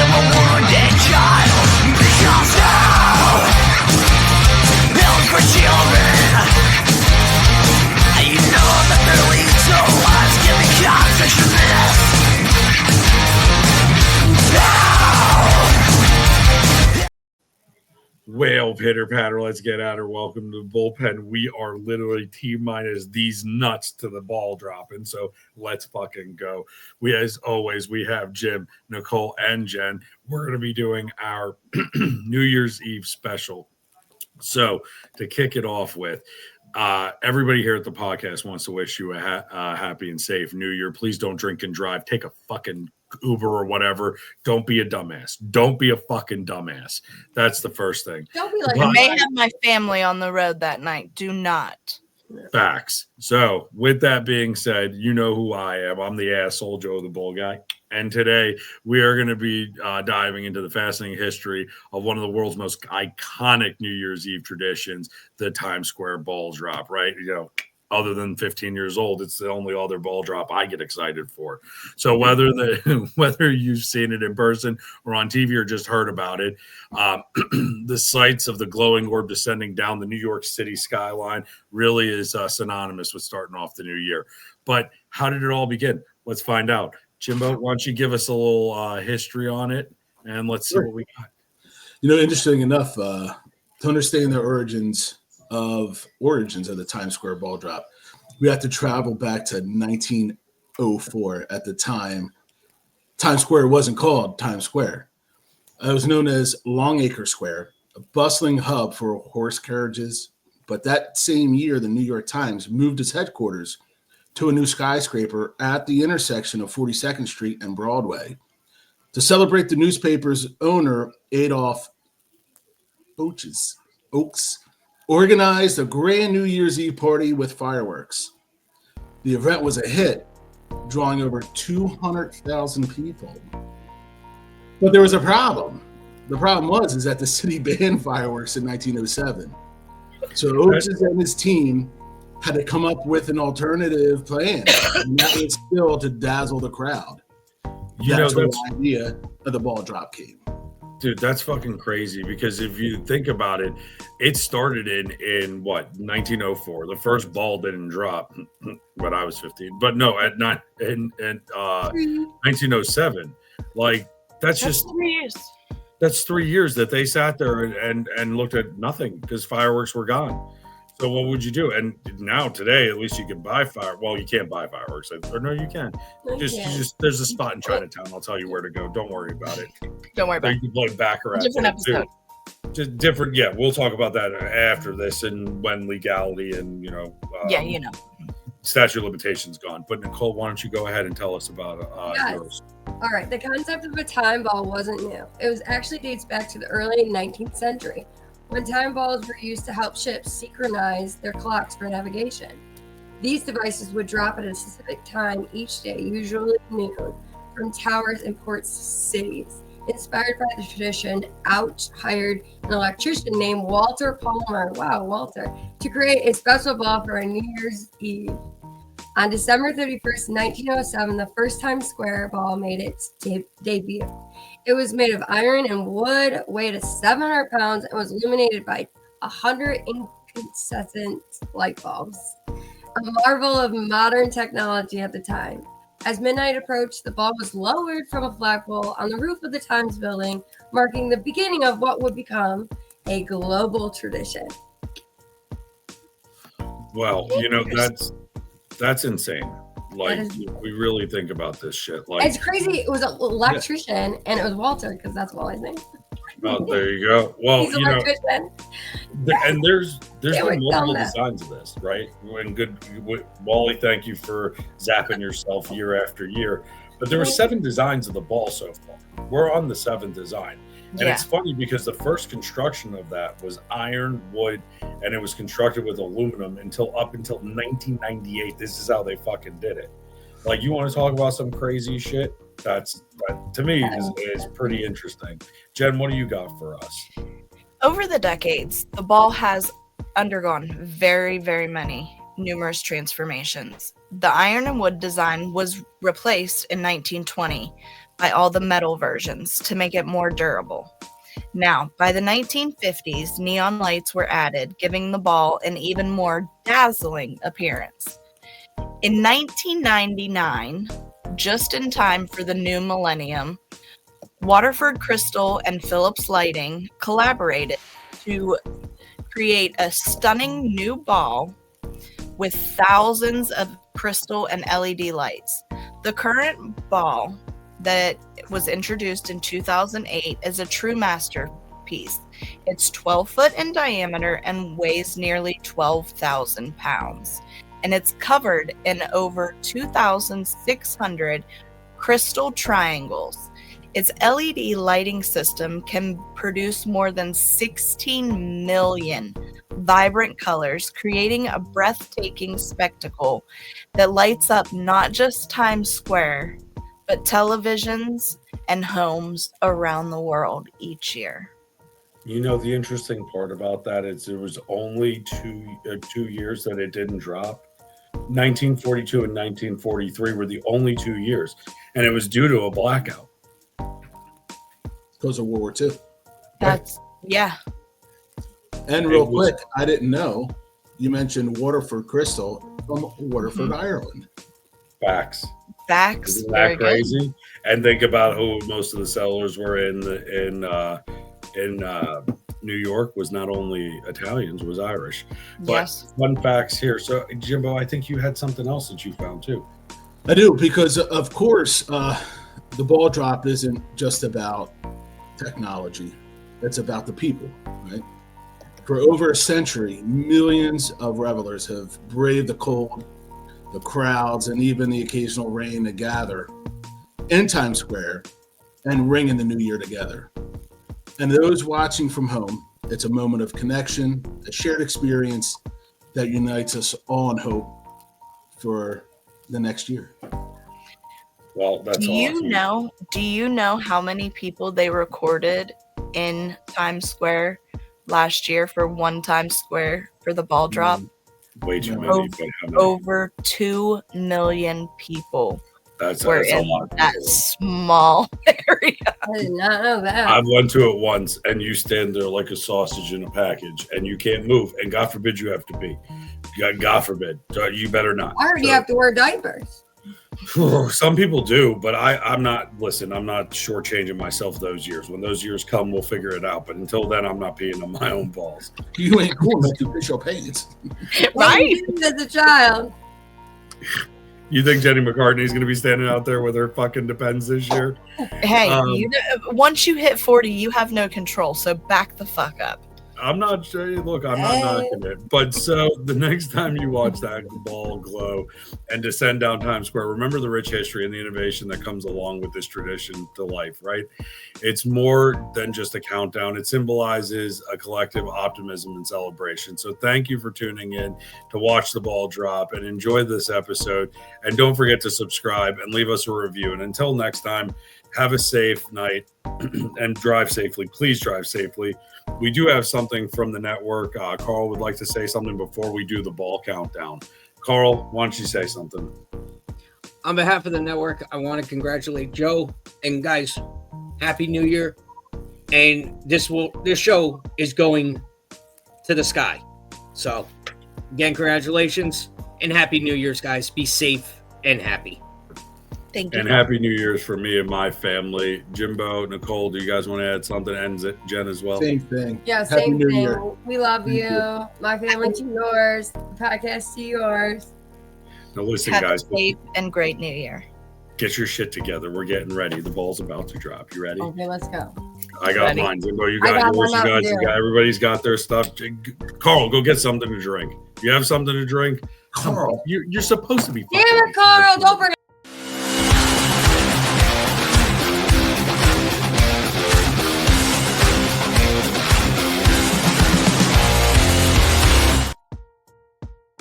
of a wounded child. Because now, pills for children. You know that they're lethal. Lives can become such a mess. Whale pitter patter, let's get at her. Welcome to the bullpen. We are literally T-minus these nuts to the ball dropping, so let's fucking go. As always, we have Jim, Nicole, and Jen. We're going to be doing our New Year's Eve special. So to kick it off with, everybody here at the podcast wants to wish you a happy and safe New Year. Please don't drink and drive. Take a fucking Uber or whatever. Don't be a dumbass. Don't be a fucking dumbass. That's the first thing. Don't be like, I may have my family on the road that night. Do not. Facts. So with that being said, you know who I am. I'm the asshole Joe the Bull Guy. And today we are going to be diving into the fascinating history of one of the world's most iconic New Year's Eve traditions, the Times Square ball drop, right? You know, other than 15 years old, it's the only other ball drop I get excited for. So whether you've seen it in person or on TV or just heard about it, the sights of the glowing orb descending down the New York City skyline really is synonymous with starting off the new year. But how did it all begin? Let's find out. Jimbo, why don't you give us a little history on it, and let's see what we got. You know, interesting enough, to understand the origins of the Times Square ball drop, we have to travel back to 1904. At the time, Times Square wasn't called Times Square. It was known as Longacre Square, a bustling hub for horse carriages. But that same year, the New York Times moved its headquarters to a new skyscraper at the intersection of 42nd Street and Broadway. To celebrate, the newspaper's owner, Adolph Oakes, organized a grand New Year's Eve party with fireworks. The event was a hit, drawing over 200,000 people. But there was a problem. The problem was that the city banned fireworks in 1907. So Oakes and his team had to come up with an alternative plan, and that was still to dazzle the crowd. That's where the idea of the ball drop came. Dude, that's fucking crazy, because if you think about it, it started in what, 1904. The first ball didn't drop when I was 15, but no, in 1907. Like that's just 3 years. That's 3 years that they sat there and looked at nothing because fireworks were gone. So what would you do? And now today, at least you can buy Well, you can't buy fireworks, or no, you can. Just there's a spot in Chinatown. I'll tell you where to go. Don't worry about it. Don't worry about it. You can play Baccarat. Different episode. Just different. Yeah, we'll talk about that after this and when legality and statute of limitations gone. But Nicole, why don't you go ahead and tell us about yours? All right. The concept of a time ball wasn't new. It was actually dates back to the early 19th century, when time balls were used to help ships synchronize their clocks for navigation. These devices would drop at a specific time each day, usually noon, from towers in port cities. Inspired by the tradition, Ouch hired an electrician named Walter Palmer, Walter, to create a special ball for a New Year's Eve. On December 31st, 1907, the first Times Square ball made its debut. It was made of iron and wood, weighed 700 pounds, and was illuminated by 100 incandescent light bulbs. A marvel of modern technology at the time. As midnight approached, the ball was lowered from a flagpole on the roof of the Times building, marking the beginning of what would become a global tradition. Well, that's insane. Like, we really think about this shit. Like, it's crazy. It was an electrician, and it was Walter, because that's all I think. Oh, there you go. Well, he's an electrician. And there's been multiple designs of this, right? Wally, thank you for zapping yourself year after year. But there were 7 designs of the ball so far. We're on the 7th design. And it's funny because the first construction of that was iron, wood, and it was constructed with aluminum until 1998. This is how they fucking did it. Like, you want to talk about some crazy shit? That to me is pretty interesting. Jen, what do you got for us? Over the decades, the ball has undergone very, very many numerous transformations. The iron and wood design was replaced in 1920 by all the metal versions to make it more durable. Now, by the 1950s, neon lights were added, giving the ball an even more dazzling appearance. In 1999, just in time for the new millennium, Waterford Crystal and Philips Lighting collaborated to create a stunning new ball with thousands of crystal and LED lights. The current ball that was introduced in 2008 is a true masterpiece. It's 12 foot in diameter and weighs nearly 12,000 pounds. And it's covered in over 2,600 crystal triangles. Its LED lighting system can produce more than 16 million vibrant colors, creating a breathtaking spectacle that lights up not just Times Square, but televisions and homes around the world each year. You know, the interesting part about that is it was only 2 years that it didn't drop. 1942 and 1943 were the only 2 years, and it was due to a blackout. Because of World War II. That's, yeah. And real quick, I didn't know, you mentioned Waterford Crystal from Waterford, Ireland. Facts. Facts. Isn't Very that crazy? And think about who most of the settlers were in New York was not only Italians, was Irish. But Yes. fun facts here. So, Jimbo, I think you had something else that you found too. I do, because of course, the ball drop isn't just about technology. It's about the people, right? For over a century, millions of revelers have braved the cold, the crowds, and even the occasional rain to gather in Times Square and ring in the new year together. And those watching from home, it's a moment of connection, a shared experience that unites us all in hope for the next year. Well, that's Do awesome. you know how many people they recorded in Times Square last year for one Times Square for the ball drop? Way too many. Oh, but how many? Over 2 million people That's were a in lot. that small area. I did not know that. I've went to it once, and you stand there like a sausage in a package, and you can't move. And God forbid you have to pee. God forbid. You better not. I heard you have to wear diapers. Some people do, but I'm not. Listen, I'm not shortchanging myself those years. When those years come, we'll figure it out. But until then, I'm not peeing on my own balls. You ain't cool unless you piss your pants. What Right? you did as a child. You think Jenny McCartney's going to be standing out there with her fucking Depends this year? Hey, Um, once you hit 40, you have no control. So back the fuck up. I'm not sure. Look, I'm not knocking it. But so the next time you watch that ball glow and descend down Times Square, remember the rich history and the innovation that comes along with this tradition to life, right? It's more than just a countdown. It symbolizes a collective optimism and celebration. So thank you for tuning in to watch the ball drop and enjoy this episode. And don't forget to subscribe and leave us a review. And until next time, have a safe night and drive safely. Please drive safely. We do have something from the network. Carl would like to say something before we do the ball countdown. Carl, why don't you say something? On behalf of the network, I want to congratulate Joe and guys. Happy New Year! And this show is going to the sky. So, again, congratulations and Happy New Year's, guys. Be safe and happy. Thank you. And Happy New Year's for me and my family. Jimbo, Nicole, do you guys want to add something? And Jen as well? Same thing. Yeah, Happy same New thing. Year. We love Thank you. you. My family to yours. The podcast to yours. Now listen, Have guys, a safe and great New Year. get your shit together. We're getting ready. The ball's about to drop. You ready? Okay, let's go. I got Ready. mine. Jimbo, you I got got yours. one You out guys, there. everybody's got their stuff. Carl, go get something to drink. You have something to drink? Carl. You're supposed to be. Damn fucking- it, Carl. Don't bring